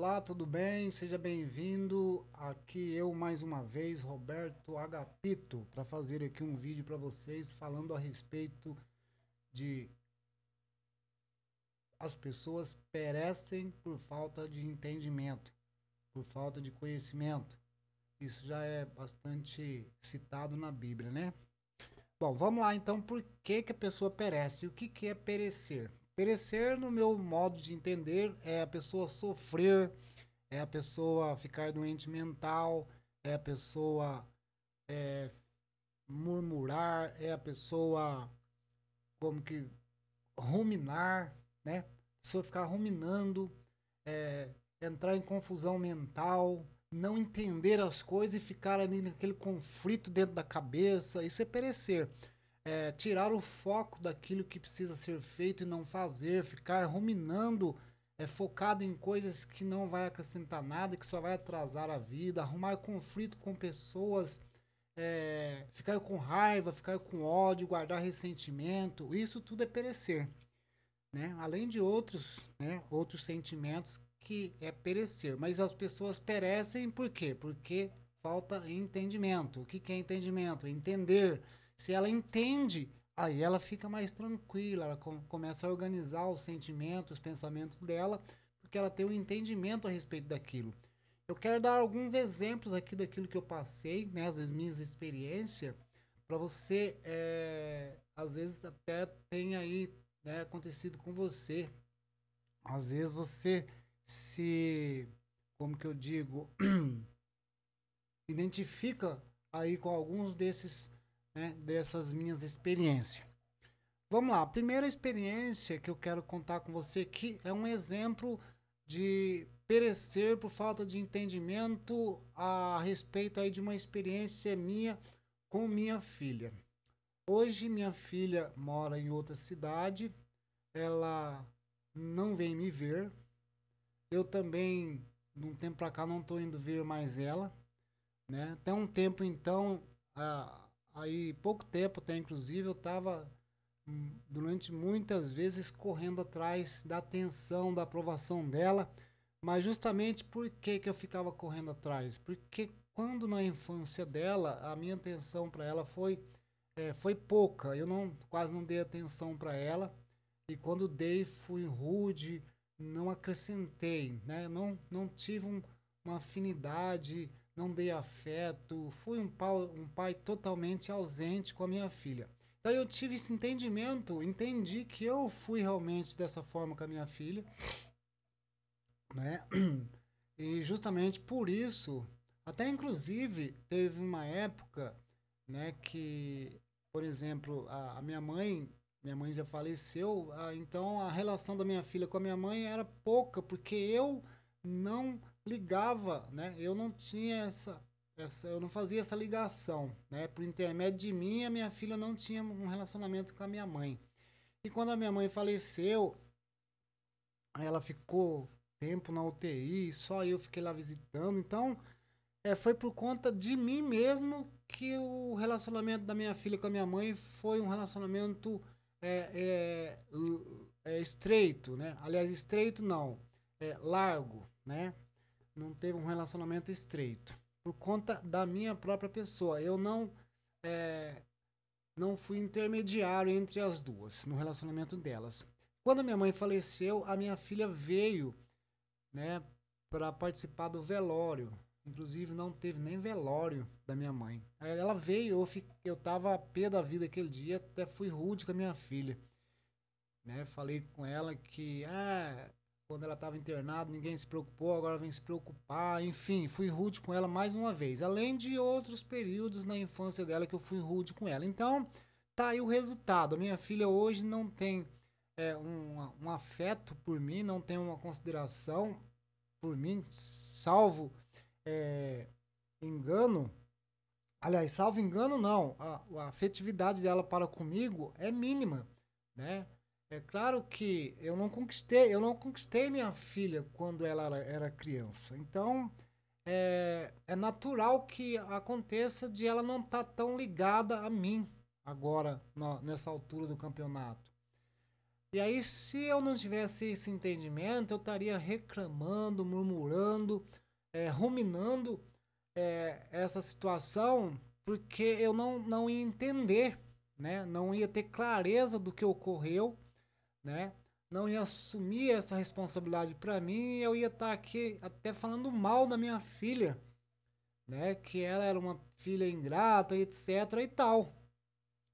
Olá, tudo bem? Seja bem-vindo. Aqui eu mais uma vez, Roberto Agapito, para fazer aqui um vídeo para vocês falando a respeito de as pessoas perecem por falta de entendimento, por falta de conhecimento. Isso já é bastante citado na Bíblia, né? Bom, vamos lá então, por que que a pessoa perece? O que que é perecer? Perecer, no meu modo de entender, é a pessoa sofrer, é a pessoa ficar doente mental, é a pessoa murmurar, é a pessoa como que ruminar, né? A pessoa ficar ruminando, é, entrar em confusão mental, não entender as coisas e ficar ali naquele conflito dentro da cabeça, isso é perecer. Tirar o foco daquilo que precisa ser feito e não fazer, ficar ruminando, focado em coisas que não vai acrescentar nada, que só vai atrasar a vida, arrumar conflito com pessoas, ficar com raiva, ficar com ódio, guardar ressentimento, isso tudo é perecer, né? Além de outros, né, outros sentimentos que é perecer, mas as pessoas perecem por quê? Porque falta entendimento. O que que é entendimento? Entender. Se ela entende, aí ela fica mais tranquila, ela começa a organizar os sentimentos, os pensamentos dela, porque ela tem um entendimento a respeito daquilo. Eu quero dar alguns exemplos aqui daquilo que eu passei, né, as minhas experiências, para você, às vezes até tem aí, né, acontecido com você. Às vezes você se, como que eu digo, identifica aí com alguns desses, né, dessas minhas experiências. Vamos lá, a primeira experiência que eu quero contar com você aqui é um exemplo de perecer por falta de entendimento a respeito aí de uma experiência minha com minha filha. Hoje minha filha mora em outra cidade, ela não vem me ver. Eu também, de um tempo para cá, não estou indo ver mais ela, né? Até um tempo então, aí pouco tempo até inclusive, eu estava durante muitas vezes correndo atrás da atenção, da aprovação dela, mas justamente por que que eu ficava correndo atrás? Porque quando na infância dela, a minha atenção para ela foi pouca, eu não quase não dei atenção para ela, e quando dei fui rude, não acrescentei, né? Não tive uma afinidade, não dei afeto, fui um pai totalmente ausente com a minha filha. Então eu tive esse entendimento, entendi que eu fui realmente dessa forma com a minha filha, né? E justamente por isso, até inclusive teve uma época, né, que, por exemplo, a minha mãe já faleceu, então a relação da minha filha com a minha mãe era pouca, porque eu não ligava, né? Eu não tinha eu não fazia essa ligação, né? Por intermédio de mim, a minha filha não tinha um relacionamento com a minha mãe. E quando a minha mãe faleceu, ela ficou tempo na UTI, só eu fiquei lá visitando. Então, foi por conta de mim mesmo que o relacionamento da minha filha com a minha mãe foi um relacionamento estreito, né? Aliás, estreito não, largo, né? Não teve um relacionamento estreito. Por conta da minha própria pessoa. Eu é, não fui intermediário entre as duas no relacionamento delas. Quando a minha mãe faleceu, a minha filha veio, né, para participar do velório. Inclusive não teve nem velório da minha mãe. Aí ela veio, eu tava a pé da vida aquele dia, até fui rude com a minha filha, né? Falei com ela que quando ela estava internada ninguém se preocupou, agora vem se preocupar. Enfim, fui rude com ela mais uma vez. Além de outros períodos na infância dela que eu fui rude com ela. Então, tá aí o resultado. A minha filha hoje não tem um afeto por mim, não tem uma consideração por mim, salvo é, engano. Aliás, salvo engano, não. A afetividade dela para comigo é mínima, né? É claro que eu não conquistei minha filha quando ela era criança. Então, é natural que aconteça de ela não estar tão ligada a mim agora, nessa altura do campeonato. E aí, se eu não tivesse esse entendimento, eu estaria reclamando, murmurando, ruminando essa situação, porque eu não ia entender, né? Não ia ter clareza do que ocorreu, né? Não ia assumir essa responsabilidade para mim, e eu ia estar aqui até falando mal da minha filha, né? Que ela era uma filha ingrata, etc e tal.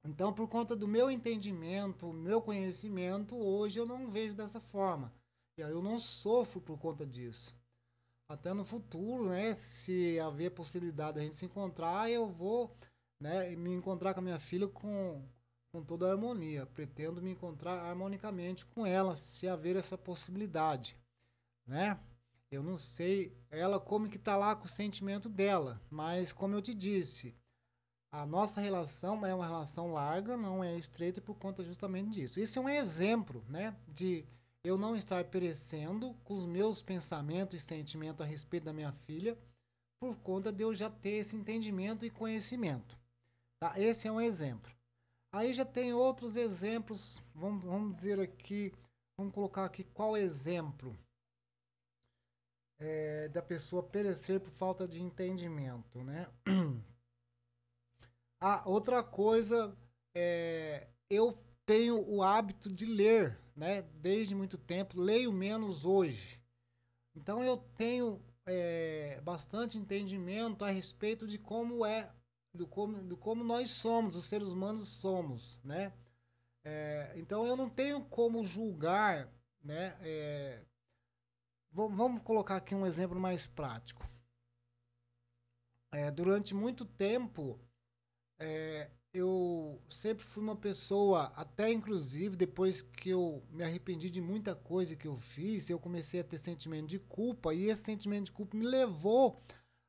Então, por conta do meu entendimento, meu conhecimento, hoje eu não vejo dessa forma. E aí eu não sofro por conta disso. Até no futuro, né, se haver possibilidade de a gente se encontrar, eu vou, né, me encontrar com a minha filha com toda a harmonia. Pretendo me encontrar harmonicamente com ela, se haver essa possibilidade, né? Eu não sei ela como que tá lá com o sentimento dela, mas como eu te disse, a nossa relação é uma relação larga, não é estreita por conta justamente disso. Isso é um exemplo, né, de eu não estar perecendo com os meus pensamentos e sentimentos a respeito da minha filha, por conta de eu já ter esse entendimento e conhecimento. Tá? Esse é um exemplo. Aí já tem outros exemplos, vamos dizer aqui, vamos colocar aqui qual exemplo da pessoa perecer por falta de entendimento, né? Ah, outra coisa, eu tenho o hábito de ler, né? Desde muito tempo, leio menos hoje. Então eu tenho bastante entendimento a respeito de como do como nós somos, os seres humanos somos, né? Então eu não tenho como julgar, né? Vamos colocar aqui um exemplo mais prático. Durante muito tempo, eu sempre fui uma pessoa, até inclusive depois que eu me arrependi de muita coisa que eu fiz, eu comecei a ter sentimento de culpa, e esse sentimento de culpa me levou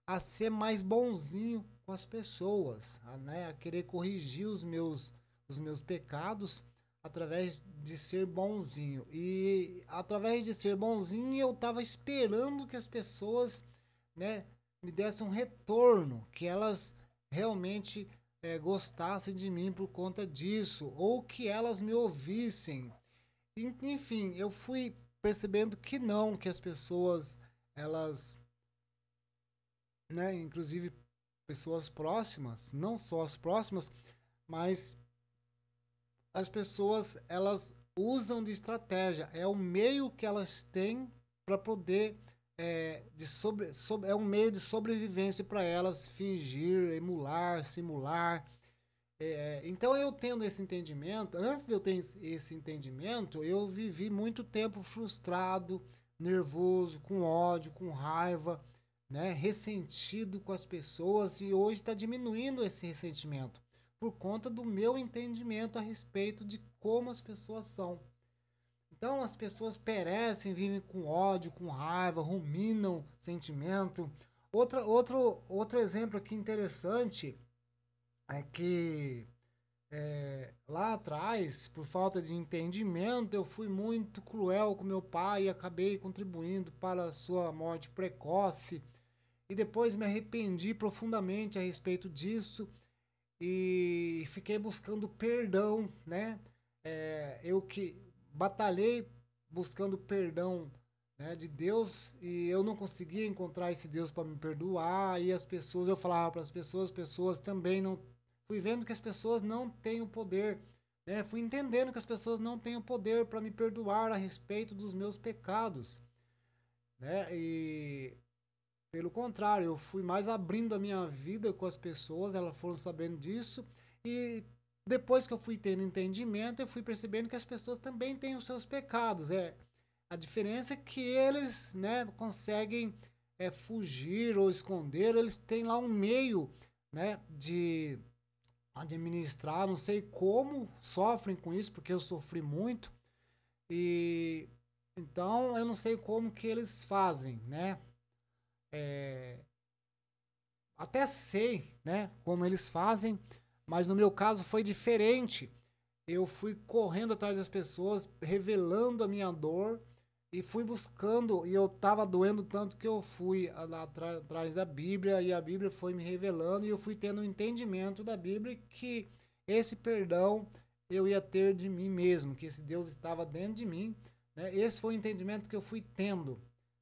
a ser mais bonzinho com as pessoas, né? A querer corrigir os meus pecados através de ser bonzinho. E através de ser bonzinho, eu estava esperando que as pessoas, né, me dessem um retorno, que elas realmente gostassem de mim por conta disso, ou que elas me ouvissem. Enfim, eu fui percebendo que não, que as pessoas, elas, né, inclusive pessoas próximas, não só as próximas, mas as pessoas, elas usam de estratégia, é o meio que elas têm para poder é um meio de sobrevivência para elas fingir, emular, simular. Então eu tendo esse entendimento, antes de eu ter esse entendimento, eu vivi muito tempo frustrado, nervoso, com ódio, com raiva, né, ressentido com as pessoas, e hoje está diminuindo esse ressentimento por conta do meu entendimento a respeito de como as pessoas são. Então as pessoas perecem, vivem com ódio, com raiva, ruminam sentimento. Outro exemplo aqui interessante é que lá atrás, por falta de entendimento, eu fui muito cruel com meu pai e acabei contribuindo para a sua morte precoce. E depois me arrependi profundamente a respeito disso e fiquei buscando perdão, né? Eu que batalhei buscando perdão, né, de Deus, e eu não conseguia encontrar esse Deus para me perdoar, e as pessoas, eu falava para as pessoas também não, fui vendo que as pessoas não têm o poder, né? Fui entendendo que as pessoas não têm o poder para me perdoar a respeito dos meus pecados, né? E pelo contrário, eu fui mais abrindo a minha vida com as pessoas, elas foram sabendo disso, e depois que eu fui tendo entendimento, eu fui percebendo que as pessoas também têm os seus pecados. A diferença é que eles, né, conseguem fugir ou esconder, eles têm lá um meio, né, de administrar, não sei como sofrem com isso, porque eu sofri muito, e então eu não sei como que eles fazem, né? Até sei, né, como eles fazem, mas no meu caso foi diferente. Eu fui correndo atrás das pessoas, revelando a minha dor e fui buscando, e eu estava doendo tanto que eu fui lá atrás da Bíblia, e a Bíblia foi me revelando, e eu fui tendo um entendimento da Bíblia que esse perdão eu ia ter de mim mesmo, que esse Deus estava dentro de mim, né? Esse foi o entendimento que eu fui tendo,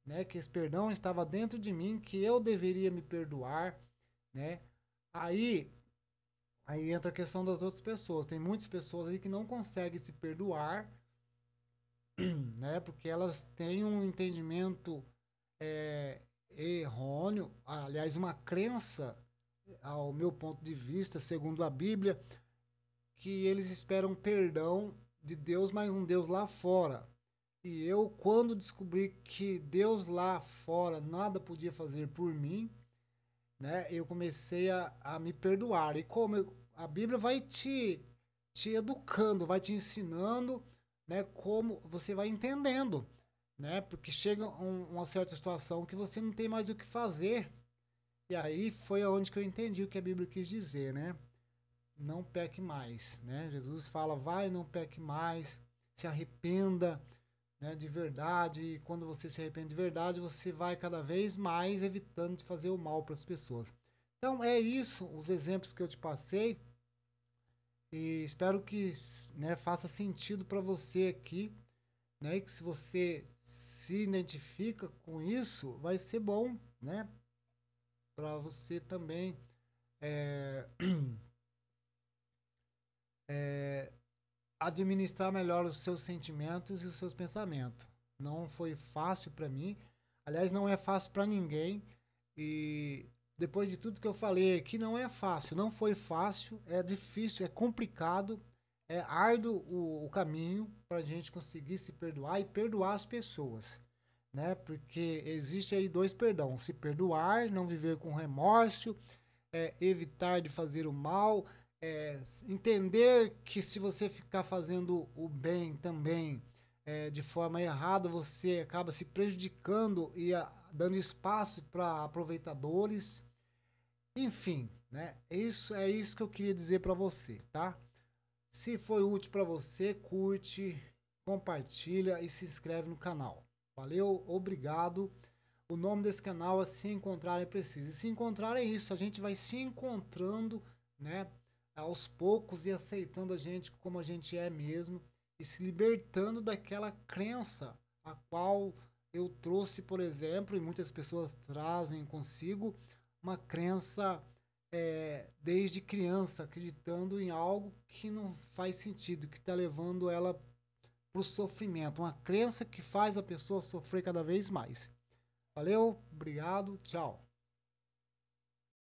né? Que esse perdão estava dentro de mim, que eu deveria me perdoar, né? Aí, aí entra a questão das outras pessoas. Tem muitas pessoas aí que não conseguem se perdoar, né? Porque elas têm um entendimento é, errôneo, aliás, uma crença, ao meu ponto de vista, segundo a Bíblia, que eles esperam perdão de Deus, mas um Deus lá fora. E eu, quando descobri que Deus lá fora nada podia fazer por mim, né, eu comecei a me perdoar. E a Bíblia vai te educando, vai te ensinando, né, como você vai entendendo, né, porque chega uma certa situação que você não tem mais o que fazer. E aí foi onde que eu entendi o que a Bíblia quis dizer, né? Não peque mais, né? Jesus fala, vai, não peque mais, se arrependa, né, de verdade. E quando você se arrepende de verdade, você vai cada vez mais evitando de fazer o mal para as pessoas. Então é isso, os exemplos que eu te passei, e espero que, né, faça sentido para você aqui, né? E que se você se identifica com isso, vai ser bom, né? Para você também é, administrar melhor os seus sentimentos e os seus pensamentos. Não foi fácil para mim, aliás, não é fácil para ninguém. E depois de tudo que eu falei aqui, não é fácil, não foi fácil, é difícil, é complicado, é árduo o caminho para a gente conseguir se perdoar e perdoar as pessoas, né? Porque existe aí dois perdão: se perdoar, não viver com remorso, evitar de fazer o mal, entender que se você ficar fazendo o bem também de forma errada, você acaba se prejudicando e dando espaço para aproveitadores. Enfim, né? É isso que eu queria dizer para você, tá? Se foi útil para você, curte, compartilha e se inscreve no canal. Valeu, obrigado. O nome desse canal é Se Encontrar é Preciso. E se encontrar é isso, a gente vai se encontrando, né, aos poucos e aceitando a gente como a gente é mesmo e se libertando daquela crença a qual eu trouxe, por exemplo, e muitas pessoas trazem consigo uma crença desde criança, acreditando em algo que não faz sentido, que está levando ela para o sofrimento, uma crença que faz a pessoa sofrer cada vez mais. Valeu, obrigado, tchau.